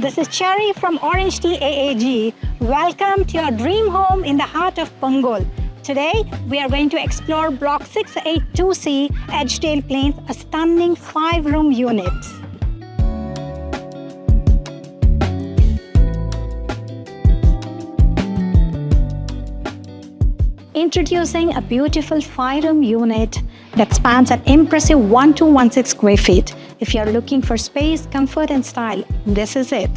This is Cherry from OrangeTee AAG. Welcome to your dream home in the heart of Punggol. Today, we are going to explore Block 682C, Edgedale Plains, a stunning 5-room unit. Introducing a beautiful 5-room unit that spans an impressive 1216 square feet. If you're looking for space, comfort, and style, this is it.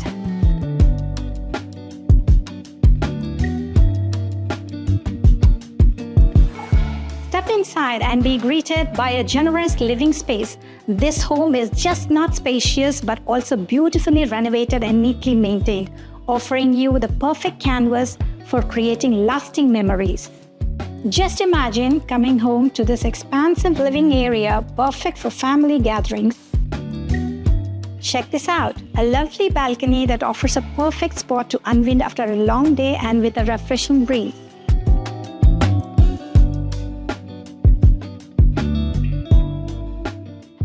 Step inside and be greeted by a generous living space. This home is just not spacious, but also beautifully renovated and neatly maintained, offering you the perfect canvas for creating lasting memories. Just imagine coming home to this expansive living area, perfect for family gatherings. Check this out, a lovely balcony that offers a perfect spot to unwind after a long day and with a refreshing breeze.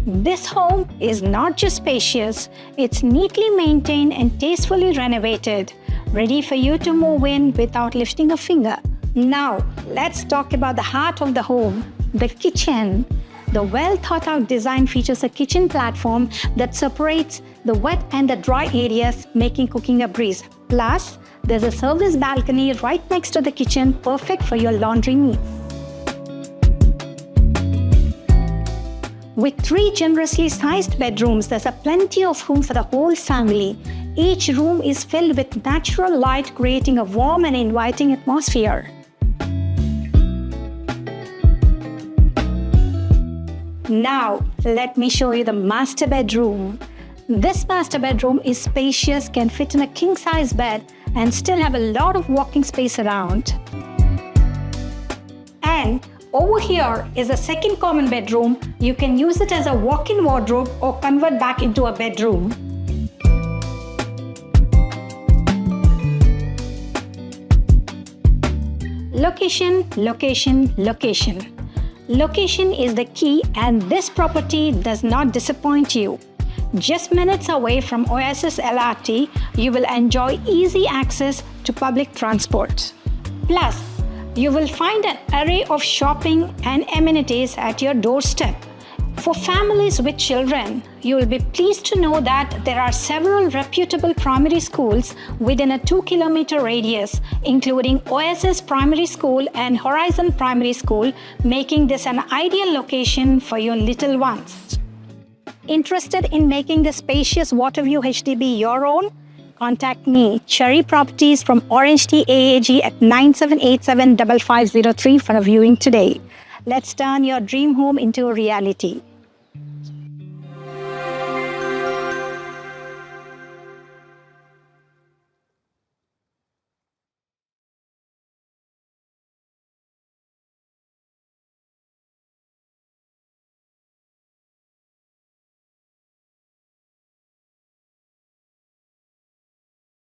This home is not just spacious, it's neatly maintained and tastefully renovated, ready for you to move in without lifting a finger. Now, let's talk about the heart of the home, the kitchen. The well-thought-out design features a kitchen platform that separates the wet and the dry areas, making cooking a breeze. Plus, there's a service balcony right next to the kitchen, perfect for your laundry needs. With 3 generously sized bedrooms, there's plenty of room for the whole family. Each room is filled with natural light, creating a warm and inviting atmosphere. Now, let me show you the master bedroom. This master bedroom is spacious, can fit in a king-size bed, and still have a lot of walking space around. And over here is a second common bedroom. You can use it as a walk-in wardrobe or convert back into a bedroom. Location, location, location. Location is the key, and this property does not disappoint you. Just minutes away from Oasis LRT, you will enjoy easy access to public transport. Plus, you will find an array of shopping and amenities at your doorstep. For families with children, you will be pleased to know that there are several reputable primary schools within a 2-kilometer radius, including Oasis Primary School and Horizon Primary School, making this an ideal location for your little ones. Interested in making the spacious Waterview HDB your own? Contact me, Cherry Properties from OrangeTee AAG at 9787-5503 for a viewing today. Let's turn your dream home into a reality.